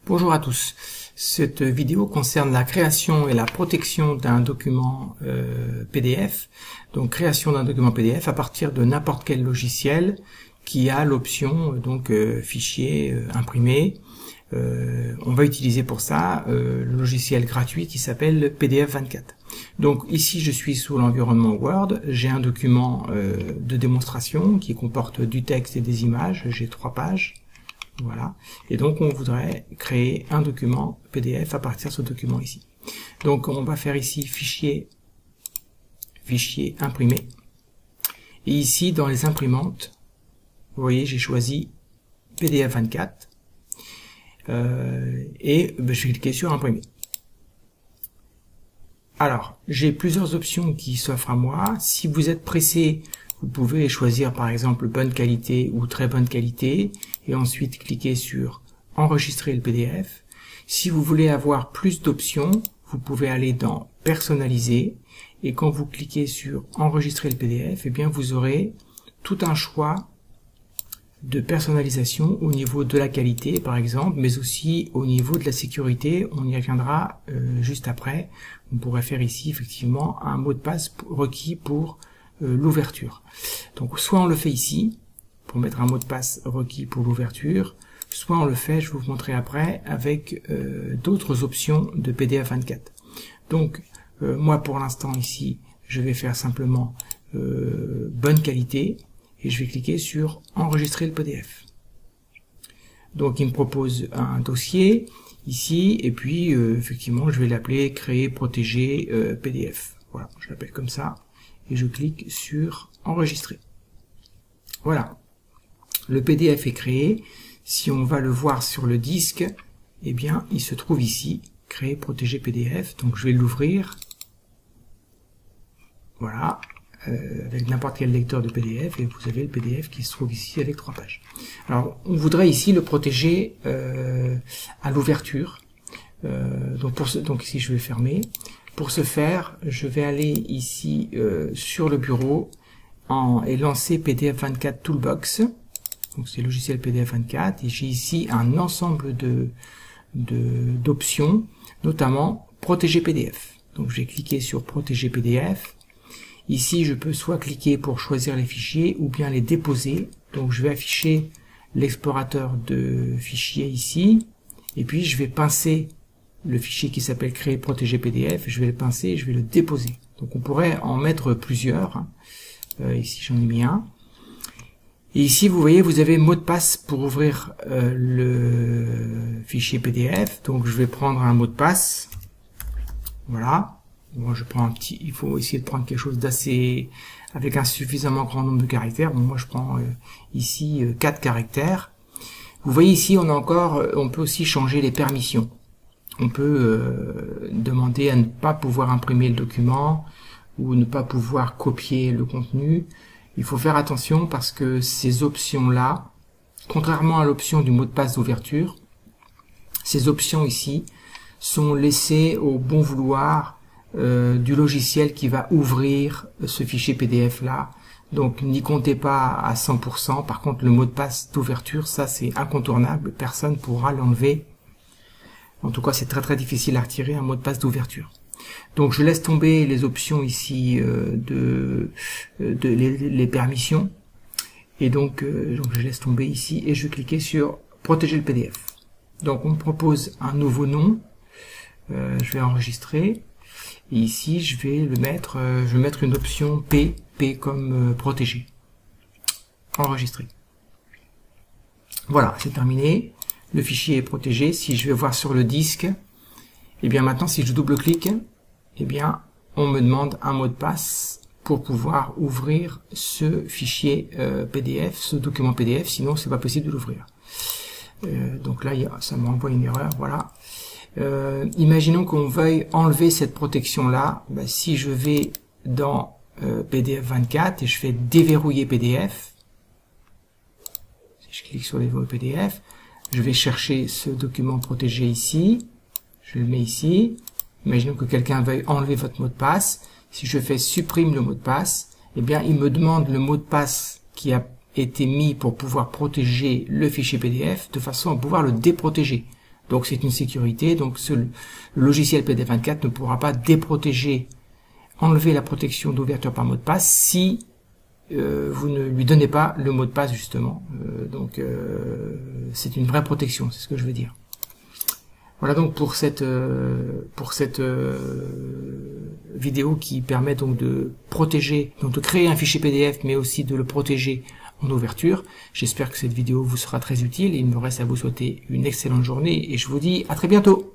Bonjour à tous. Cette vidéo concerne la création et la protection d'un document PDF. Donc création d'un document PDF à partir de n'importe quel logiciel qui a l'option fichier imprimé. On va utiliser pour ça le logiciel gratuit qui s'appelle PDF24. Donc ici je suis sous l'environnement Word, j'ai un document de démonstration qui comporte du texte et des images, j'ai 3 pages. Voilà, et donc on voudrait créer un document PDF à partir de ce document ici. Donc on va faire ici fichier imprimé, et ici dans les imprimantes, vous voyez j'ai choisi PDF24, et je vais cliquer sur imprimer. Alors j'ai plusieurs options qui s'offrent à moi. Si vous êtes pressé, vous pouvez choisir par exemple bonne qualité ou très bonne qualité et ensuite cliquer sur enregistrer le PDF. Si vous voulez avoir plus d'options, vous pouvez aller dans personnaliser et quand vous cliquez sur enregistrer le PDF, eh bien vous aurez tout un choix de personnalisation au niveau de la qualité par exemple, mais aussi au niveau de la sécurité. On y reviendra juste après. On pourrait faire ici effectivement un mot de passe requis pour l'ouverture. Donc soit on le fait ici pour mettre un mot de passe requis pour l'ouverture, soit on le fait, je vais vous montrer après, avec d'autres options de PDF24. Donc moi pour l'instant ici je vais faire simplement bonne qualité et je vais cliquer sur enregistrer le PDF. Donc il me propose un dossier ici et puis effectivement je vais l'appeler créer protéger PDF. Voilà, je l'appelle comme ça. Et je clique sur enregistrer. Voilà, le PDF est créé. Si on va le voir sur le disque, eh bien il se trouve ici, créer, protéger PDF. Donc je vais l'ouvrir. Voilà, avec n'importe quel lecteur de PDF, et vous avez le PDF qui se trouve ici avec 3 pages. Alors on voudrait ici le protéger à l'ouverture. Donc ici je vais fermer. Pour ce faire, je vais aller ici sur le bureau et lancer PDF24 Toolbox. Donc c'est le logiciel PDF24 et j'ai ici un ensemble d'options, notamment protéger PDF. Donc je vais cliquer sur protéger PDF. Ici je peux soit cliquer pour choisir les fichiers ou bien les déposer. Donc je vais afficher l'explorateur de fichiers ici et puis je vais pincer le fichier qui s'appelle créer protéger PDF, je vais le pincer et je vais le déposer. Donc on pourrait en mettre plusieurs. Ici j'en ai mis un. Et ici vous voyez vous avez mot de passe pour ouvrir le fichier PDF. Donc je vais prendre un mot de passe. Voilà. Moi je prends un petit. Il faut essayer de prendre quelque chose d'assez avec un suffisamment grand nombre de caractères. Bon, moi je prends ici 4 caractères. Vous voyez ici on peut aussi changer les permissions. On peut demander à ne pas pouvoir imprimer le document ou ne pas pouvoir copier le contenu. Il faut faire attention parce que ces options-là, contrairement à l'option du mot de passe d'ouverture, ces options ici sont laissées au bon vouloir du logiciel qui va ouvrir ce fichier PDF-là. Donc n'y comptez pas à 100%. Par contre, le mot de passe d'ouverture, ça c'est incontournable. Personne ne pourra l'enlever. En tout cas, c'est très difficile à retirer un mot de passe d'ouverture. Donc, je laisse tomber les options ici les permissions. Et donc je laisse tomber ici et je vais cliquer sur protéger le PDF. Donc, on me propose un nouveau nom. Je vais enregistrer. Et ici, je vais le mettre. Je vais mettre une option P comme protéger. Enregistrer. Voilà, c'est terminé. Le fichier est protégé. Si je vais voir sur le disque, et bien maintenant si je double-clique, et bien on me demande un mot de passe pour pouvoir ouvrir ce fichier PDF, ce document PDF, sinon c'est pas possible de l'ouvrir. Donc là ça m'envoie une erreur, voilà. Imaginons qu'on veuille enlever cette protection là. Ben, si je vais dans PDF24 et je fais déverrouiller PDF, si je clique sur déverrouiller PDF, je vais chercher ce document protégé ici, je le mets ici. Imaginons que quelqu'un veuille enlever votre mot de passe. Si je fais supprime le mot de passe, eh bien il me demande le mot de passe qui a été mis pour pouvoir protéger le fichier PDF de façon à pouvoir le déprotéger. Donc c'est une sécurité, donc le logiciel PDF24 ne pourra pas déprotéger, enlever la protection d'ouverture par mot de passe si vous ne lui donnez pas le mot de passe justement. C'est une vraie protection, c'est ce que je veux dire. Voilà donc pour cette vidéo qui permet donc de protéger, donc de créer un fichier PDF, mais aussi de le protéger en ouverture. J'espère que cette vidéo vous sera très utile. Il me reste à vous souhaiter une excellente journée et je vous dis à très bientôt.